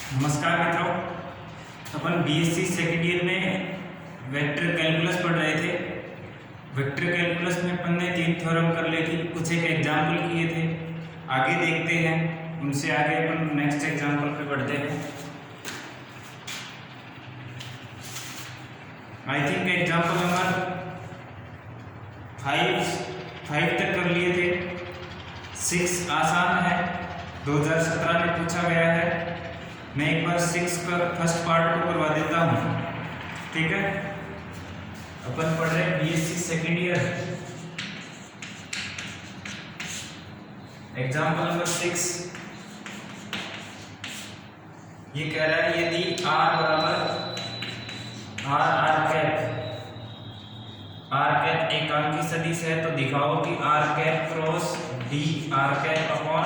नमस्कार मित्रों, अपन BSc second year में वेक्टर कैलकुलस पढ़ रहे थे। वेक्टर कैलकुलस में अपन ने 3 थ्योरम कर ली थी, कुछ एक एग्जाम्पल किए थे। आगे देखते हैं, उनसे आगे अपन नेक्स्ट एग्जाम्पल पे बढ़ते हैं। आई थिंक एग्जाम्पल नंबर 5 तक कर लिए थे। 6 आसान है, 2017 में पूछा गया है। मैं एक बार 6 का फर्स्ट पार्ट को करवा देता हूँ, ठीक है। अपन पढ़ रहे हैं BSc second year. Example number 6 ये कह रहा है यदि R बराबर R कैप एकांकी सदिश है तो दिखाओ कि R cap cross D R cap upon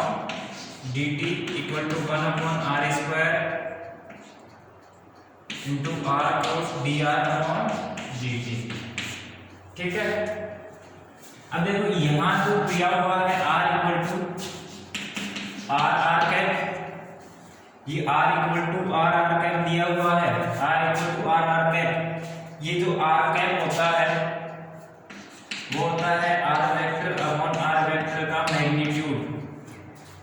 dt equal to 1/r square into R cross dr upon dt, ठीक है। अब देखो यहाँ जो दिया हुआ है R equal to R cap, ये R equal to R cap दिया हुआ है। R equal to R cap, ये जो R कैप होता है वो होता है R vector upon R vector का मैग्नीट्यूड,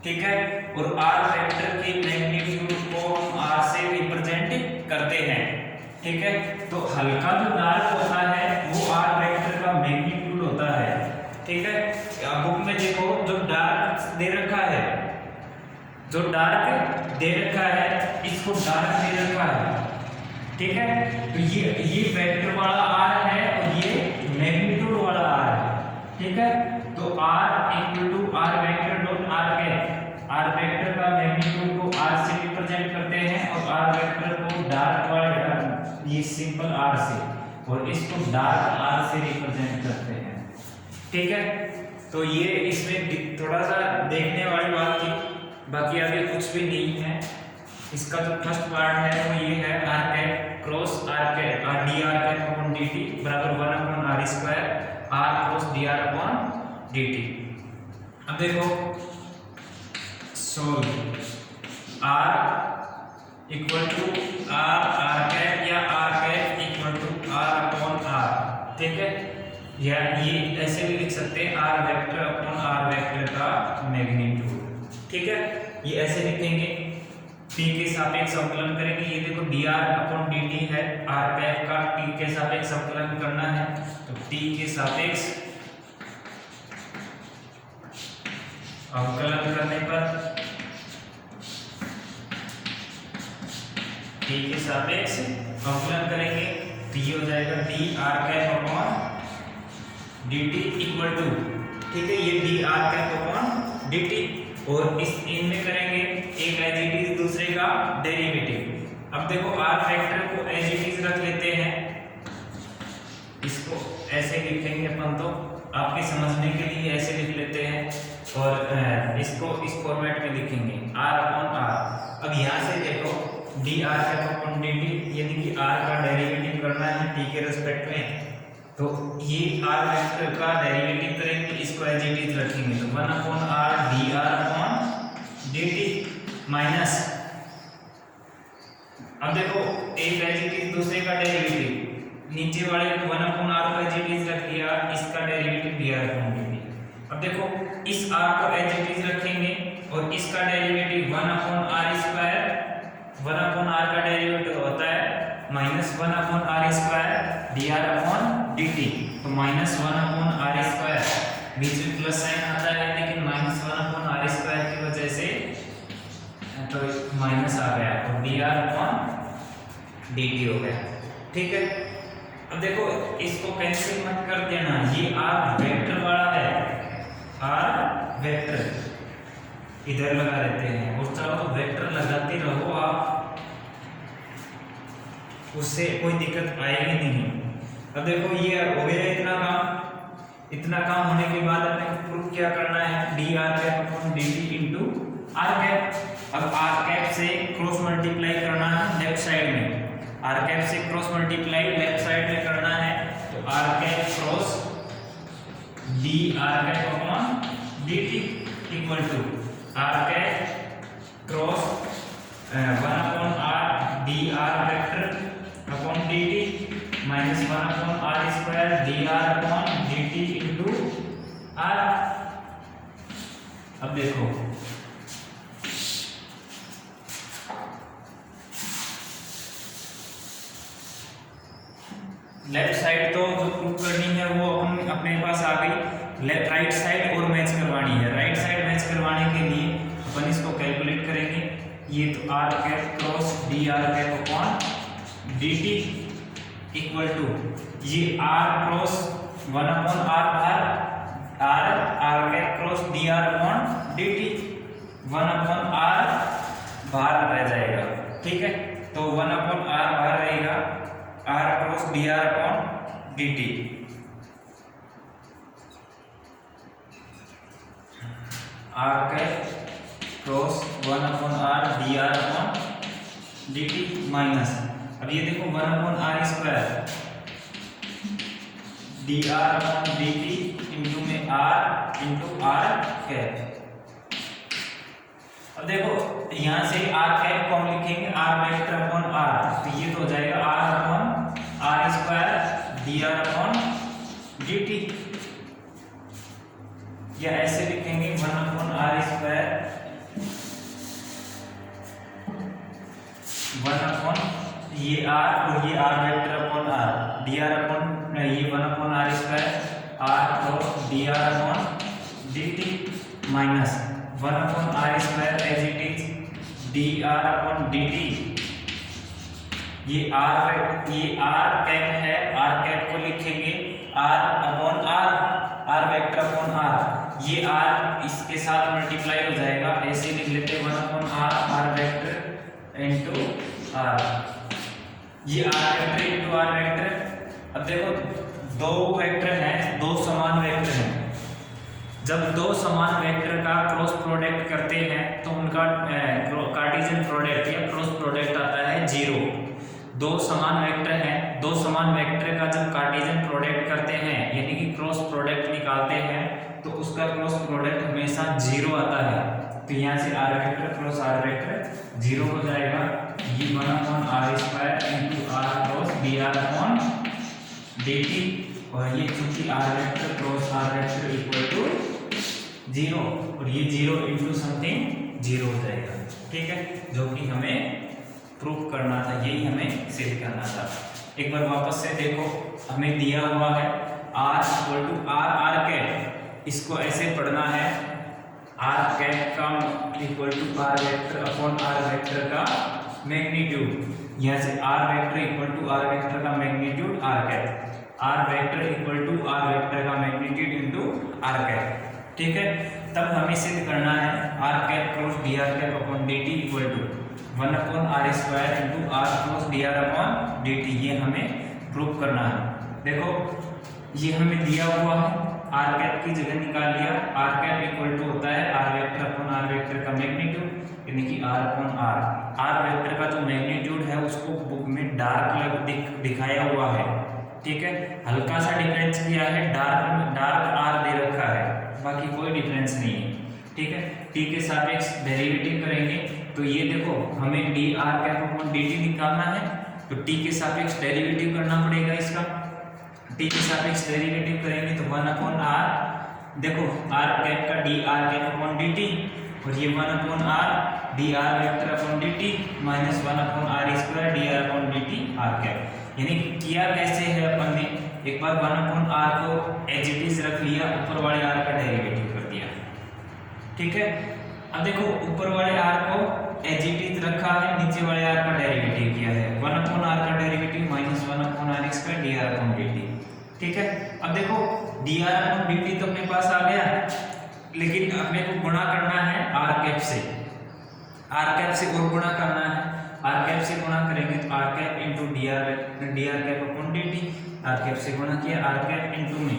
ठीक है। और R वेक्टर के मैग्नीट्यूड को हम R से रिप्रेजेंट करते हैं, ठीक है। तो हल्का जो डार्क होता है वो R वेक्टर का मैग्नीट्यूड होता है, ठीक है। बुक में देखो जो डार्क दे रखा है, जो डार्क दे रखा है इसको डार्क दे रखा है, ठीक है। तो ये वेक्टर वाला R है और ये मैग्नीट्यूड वाला R है, ठीक है। तो R equal to R vector dot R cap, R vector का मैग्नीट्यूड को R से रिप्रेजेंट करते हैं और R वेक्टर को डार्क वाले ये सिंपल R से और इसको डार्क R से रिप्रेजेंट करते हैं, ठीक है। तो ये इसमें थोड़ा सा देखने वाली बात थी, बाकी आगे कुछ भी नहीं है। इसका जो फर्स्ट पार्ट है वो ये है R cap cross R cap dr cap upon dt बराबर 1/r square R cross dr upon dt। अब देखो solve R equal to R cap या R cap equal to R upon R, ठीक है। या ये ऐसे भी लिख सकते हैं R vector upon R vector का मैग्नीट्यूड, ठीक है। ये ऐसे लिखेंगे, t के सापेक्ष अवकलन करेंगे। ये देखो dr अपॉन dt है, R कैप का t के सापेक्ष अवकलन करना है, तो t के सापेक्ष अवकलन करने पर t के सापेक्ष अवकलन करेंगे तो ये हो जाएगा dr cap upon dt equal to, ठीक है, ये dr कैप अपॉन dt और इस इनमें करेंगे एक एज इट इज दूसरे का डेरिवेटिव। अब देखो R वेक्टर को एज इट इज रख लेते हैं, इसको ऐसे लिखेंगे अपन, तो आपके समझने के लिए ऐसे लिख लेते हैं और इसको इस फॉर्मेट में लिखेंगे R अपॉन R। अब यहाँ से देखो dr कैप अपॉन dt, यानी कि R का डेरिवेटिव करना है t के रिस्पेक्ट में, तो ये R वेक्टर का डेरिवेटिव करेंगे, इसको एज इट इज रखेंगे तो 1/r dr upon dt minus, अब देखो एक एज इट इज दूसरे का डेरिवेटिव, नीचे वाले को 1/r को एज इट इज रख लिया, इसका डेरिवेटिव dr अपॉन dt। अब देखो इस r को एज इट इज रखेंगे और इसका डेरिवेटिव 1/r स्क्वायर, 1/r का डेरिवेटिव होता है minus 1/r square dr upon dt, तो माइनस 1/r स्क्वायर, बीच में प्लस साइन आता है लेकिन माइनस 1/r स्क्वायर की वजह से तो माइनस आ गया और dr अपॉन dt हो गया, ठीक है। अब देखो इसको कैंसिल मत कर देना, ये R वेक्टर वाला है, R वेक्टर इधर लगा देते हैं और चलो तो वेक्टर लगाते रहो आप, उससे कोई दिक्कत आएगी नहीं। अब देखो ये हो गया इतना काम होने के बाद अपने प्रूफ क्या करना है, dr cap upon dt into R cap. अब R कैप से क्रॉस मल्टीप्लाई करना है लेफ्ट साइड में, R कैप से क्रॉस मल्टीप्लाई लेफ्ट साइड में करना है, तो R cap cross dr cap upon dt equal to R cap cross 1/r minus 1/r² dr/dt into r। अब देखो लेफ्ट साइड तो जो प्रूव करनी है वो अपने पास आ गई, लेफ्ट राइट साइड और मैच करवानी है। राइट साइड मैच करवाने के लिए अपन इसको कैलकुलेट करेंगे। ये तो r cap cross dr cap upon dt equal to ये r क्रॉस 1/r बाहर r cap cross dr upon dt 1/r बाहर रह जाएगा, ठीक है। तो 1/r बाहर रहेगा, r cross dr upon dt r cap cross 1/r dr upon dt minus, अब ये देखो 1/r² dr upon dt into में r इंटू r कैप। अब देखो यहां से r कैप को हम लिखेंगे r वेक्टर अपॉन r, तो ये तो हो जाएगा r upon r² dr upon dt, या ऐसे लिखेंगे 1/r² 1 ये r और ये r vector upon r dr upon ये 1/r² r cross dr upon dt minus 1/r² as it is dr upon dt। ये r कैप है, r कैप को लिखेंगे r upon r vector upon r, ये r इसके साथ multiply हो जाएगा, ऐसे लिख लेते 1/r वेक्टर इनटू r, ये r vector into r vector. अब देखो दो वेक्टर हैं, दो समान वेक्टर हैं, जब दो समान वेक्टर का क्रॉस प्रोडक्ट करते हैं तो उनका कार्टेशियन प्रोडक्ट या क्रॉस प्रोडक्ट आता है 0। दो समान वेक्टर हैं, दो समान वेक्टर का जब कार्टेशियन प्रोडक्ट करते हैं यानी कि क्रॉस प्रोडक्ट निकालते हैं तो उसका क्रॉस प्रोडक्ट हमेशा 0 आता है। तो यहाँ से r vector cross r vector 0 हो जाएगा, ये 1/r² into r cross dr upon dt, और ये चूंकि r vector cross r vector equal to 0 और ये 0 इंटू समथिंग 0 हो जाएगा, ठीक है, जो कि हमें प्रूफ करना था, यही हमें सिद्ध करना था। एक बार वापस से देखो, हमें दिया हुआ है r equal to r cap, इसको ऐसे पढ़ना है r कैप का equal to r vector upon r vector का मैग्नीट्यूड, यहाँ से r vector equal to r vector का magnitude r cap, r vector equal to r vector का मैग्नीट्यूड इनटू r कैप, ठीक है। तब हमें सिद्ध करना है r cap cross dr cap upon dt equal to 1/r² into r cross dr upon dt, ये हमें प्रूव करना है। देखो ये हमें दिया हुआ है, r कैप की जगह निकाल लिया, r कैप इक्वल टू होता है r vector upon r vector का मैग्नीट्यूड यानी कि r अपॉन r वेक्टर का जो मैग्नीट्यूड है उसको बुक में डार्क दिखाया हुआ है, ठीक है, हल्का सा डिफरेंस किया है, डार्क r दे रखा है, बाकी कोई डिफरेंस नहीं है, ठीक है। t के सापेक्ष डेरिवेटिव करेंगे तो ये देखो हमें dr कैप अपॉन dt निकालना है, तो t के सापेक्ष डेरिवेटिव करना पड़ेगा इसका, t के सापेक्ष डेरिवेटिव करेंगे तो 1/r, देखो r कैप का dr कैप अपॉन dt और ये 1/r dr vector upon dt minus 1/r² dr upon dt r cap. यानी किया कैसे है अपन ने, एक बार 1/r को एज इट इज रख लिया, ऊपर वाले r का डेरिवेटिव कर दिया, ठीक है। अब देखो ऊपर वाले r को एज इट इज रखा है, नीचे वाले r का डेरिवेटिव किया है, 1/r का derivative minus 1/r² dr upon dt, ठीक है। अब देखो dr अपॉन dt तो अपने पास आ गया, लेकिन अपने को गुणा करना है r कैप से, r कैप से और गुणा करना है, r कैप से गुणा करेंगे तो r cap into dr cap upon dt, r cap से गुणा किया, r कैप इंटू में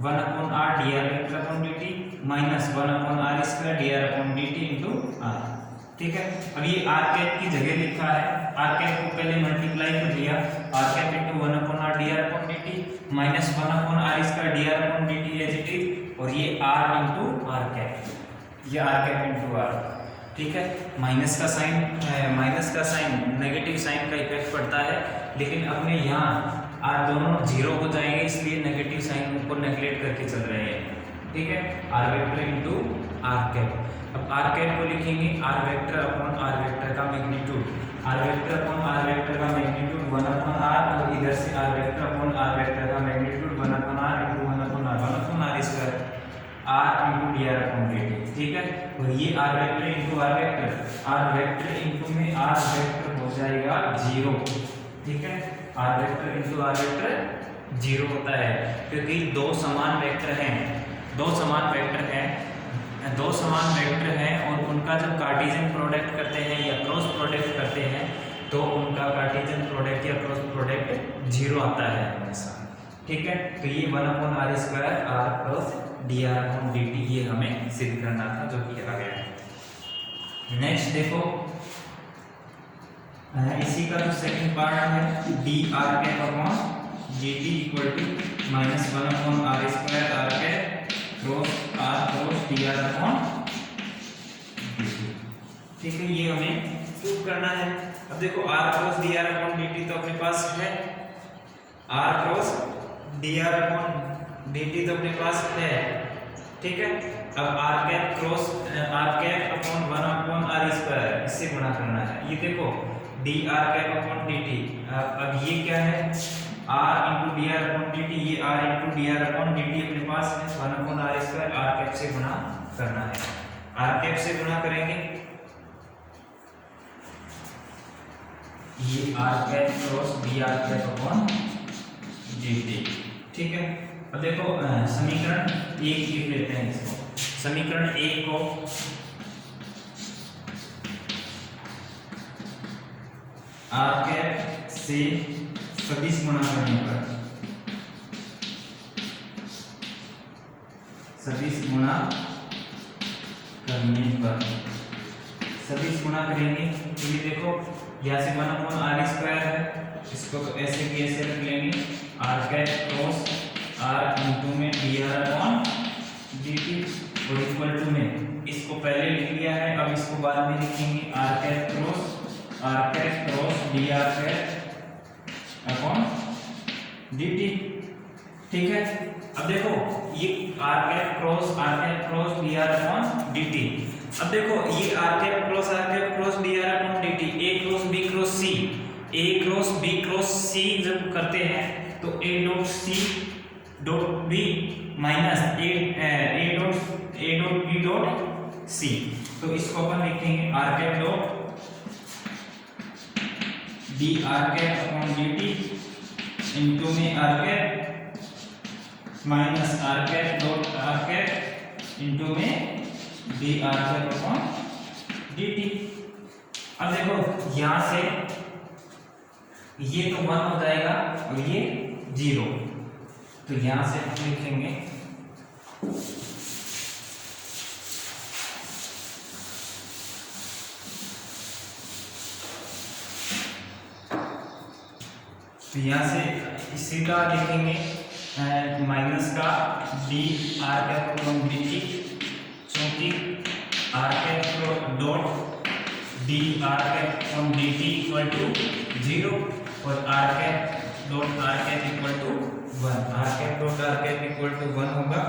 1/r dr vector upon dt minus 1/r² dr upon dt into r, ठीक है। अब ये r कैप की जगह लिखा है, r कैप को पहले मल्टीप्लाई कर लिया, r cap into 1/r dr upon dt minus 1/r² dr upon dt as it is, और ये r इंटू r कैप, ये r कैप इंटू r, ठीक है। माइनस का साइन नेगेटिव साइन का इफेक्ट पड़ता है, लेकिन अपने यहाँ आर दोनों जीरो हो जाएंगे, इसलिए नेगेटिव साइन को नेगलेक्ट करके चल रहे हैं। ठीक है, R vector into R cap. अब आर कैप को लिखेंगे R vector upon R vector का magnitude, R vector upon R vector का मैग्नीट्यूड 1 अपॉन आर, और इधर से R vector upon R vector का magnitude 1 upon R into 1 upon R square, R into D R upon D T. ठीक है, और ये R vector into R vector into में आर वेक्टर हो जाएगा 0। ठीक है, R vector into R vector 0 होता है, क्योंकि दो समान वेक्टर हैं और उनका जब कार्टेशियन प्रोडक्ट करते हैं या क्रॉस प्रोडक्ट करते हैं तो उनका कार्टेशियन प्रोडक्ट या क्रॉस प्रोडक्ट 0 आता है हमेशा। ठीक है, तो ये 1 upon R square R cross D R upon D T ये हमें सिद्ध करना था, जो कि आ गया। नेक्स्ट देखो, इसी का जो सेकंड पार्ट है D R cap upon D T equal to minus 1 upon R square R cap cross D R upon D T. ठीक है, ये हमें प्रूव करना है। अब देखो R cross D R upon D T तो अपने पास है, R cross D R upon D T तो अपने पास है। ठीक है, अब R cap cross R cap upon 1 upon R square इससे गुणा करना है। ये देखो D R cap upon D T, अब ये क्या है R into D R upon D T, ये R into D R upon D T अपने पास है, 1 upon R square R cap से गुणा करना है। आर कैप से गुणा करेंगे, ये R cap cross D R cap upon D T. ठीक है, अब देखो समीकरण 1 लिख लेते हैं इसको। समीकरण 1 को आर कैप से सदिश गुणा करने पर, सदिश गुणा करेंगे तो ये देखो यहाँ से 1 अपॉन आर स्क्वायर है, इसको तो ऐसे भी ऐसे रख लेंगे, R cap cross R into में D R upon D T और इक्वल टू में इसको पहले लिख लिया है, अब इसको बाद में लिखेंगे R cap cross D R cap upon D T. ठीक है, अब देखो ये R cap cross D R upon D T. अब देखो ये R cap cross D R upon D T, A cross B cross C जब करते हैं तो A dot C dot B minus A dot B dot C, तो इसको अपन लिखेंगे R cap dot D R cap upon D T into में R cap minus R cap dot R cap into में D R cap upon D T. अब देखो यहां से ये तो 1 हो जाएगा और ये 0, तो यहां से हम लिखेंगे तो यहाँ से सीधा लिखेंगे माइनस का D R cap upon D T, क्योंकि R cap dot D R cap upon D T equal to 0 और R cap dot R cap equal to 1, R cap dot R cap equal to 1 होगा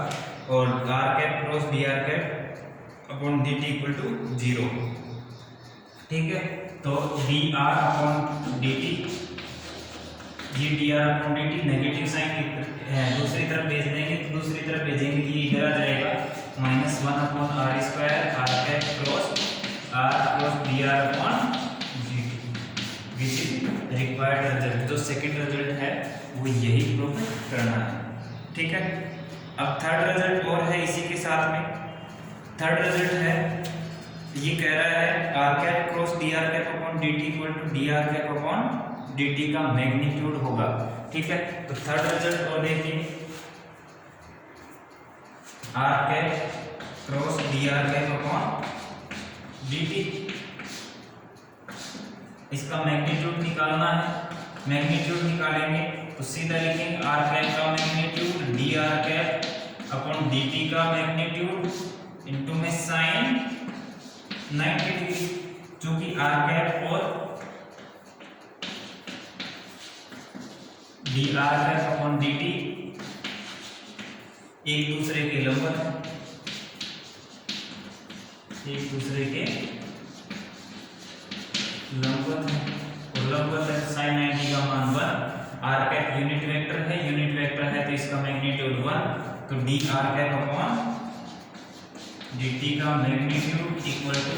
और R cap cross D R cap upon D T equal to 0। ठीक है, तो D R upon D T, ये D R upon D T negative sign दूसरी तरफ भेज देंगे, तो दूसरी तरफ भेजेंगे कि इधर आ जाएगा minus 1 upon R square R cap cross D R upon D T, which is required result. जो सेकंड रिजल्ट है वो यही प्रूव करना है। ठीक है, अब थर्ड रिजल्ट और है इसी के साथ में। थर्ड रिजल्ट है, ये कह रहा है R cap cross D R cap upon D T equal to D R cap upon D T का मैग्नीट्यूड होगा। ठीक है, तो थर्ड रिजल्ट और देखिए R cap cross D R cap upon D T, इसका मैग्नीट्यूड निकालना है। मैग्नीट्यूड निकालेंगे तो सीधा लिखेंगे आर कैप का magnitude D R cap upon D T का मैग्नीट्यूड इनटू में साइन 90 डिग्री, क्योंकि आर कैप और D R cap upon D T एक दूसरे के लंबवत है, एक दूसरे के लंबवत है, और लंबवत है साइन 90 का मान 1। आर कैप यूनिट वेक्टर है, यूनिट वेक्टर है तो इसका मैग्नीट्यूड 1, तो D R cap upon D T का magnitude equal to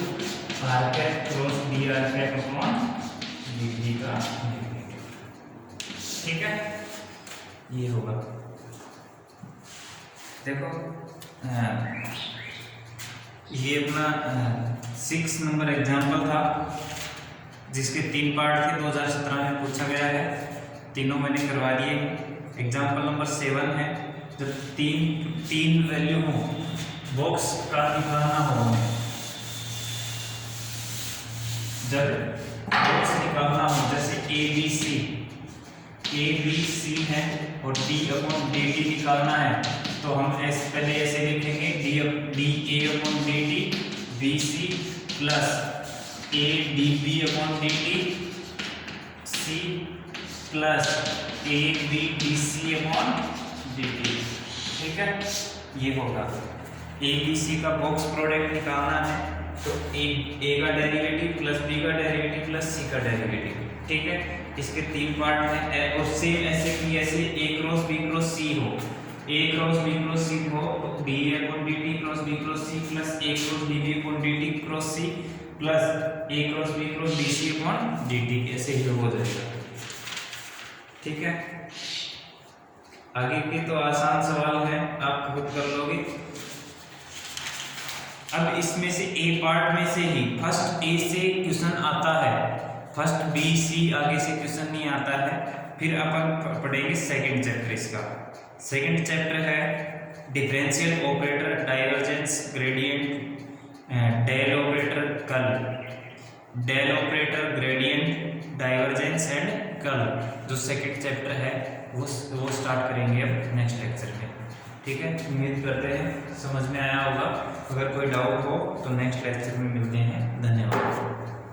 R cap cross D R cap upon D T का मैग्नीट्यूड। ठीक है, ये होगा। देखो ये अपना 6 नंबर एग्जाम्पल था जिसके 3 पार्ट थे, 2017 में पूछा गया है, तीनों मैंने करवा दिए। एग्जाम्पल नंबर 7 है, जब तीन वैल्यू हो, बॉक्स का निकालना हो, जब बॉक्स निकालना हो, जैसे ए बी सी है और डी अपॉन डी टी निकालना है, तो हम पहले ऐसे लिखेंगे D A upon D T B C plus A D B upon D T C plus A B D C upon D T. ठीक है, ये होगा। ए बी सी का बॉक्स प्रोडक्ट निकालना है तो ए का डेरिवेटिव प्लस बी का डेरिवेटिव प्लस सी का डेरिवेटिव। ठीक है, इसके 3 पार्ट हैं, और सेम ऐसे कि ऐसे A cross B cross C हो, A cross B cross C हो तो D A upon D T cross B cross C plus A cross D B upon D T cross C plus A cross B cross D C upon D T, ऐसे ही हो जाएगा। ठीक है, आगे के तो आसान सवाल है, आप खुद कर लोगे। अब इसमें से ए पार्ट में से ही फर्स्ट ए से क्वेश्चन आता है, फर्स्ट बी सी आगे से क्वेश्चन नहीं आता है। फिर अपन पढ़ेंगे सेकंड चैप्टर इसका। सेकंड चैप्टर है differential operator, divergence, gradient, del operator, curl, del operator, gradient, divergence and curl. जो सेकंड चैप्टर है वो स्टार्ट करेंगे अब नेक्स्ट लेक्चर में। ठीक है, उम्मीद करते हैं समझ में आया होगा। अगर कोई डाउट हो तो नेक्स्ट लेक्चर में मिलते हैं। धन्यवाद।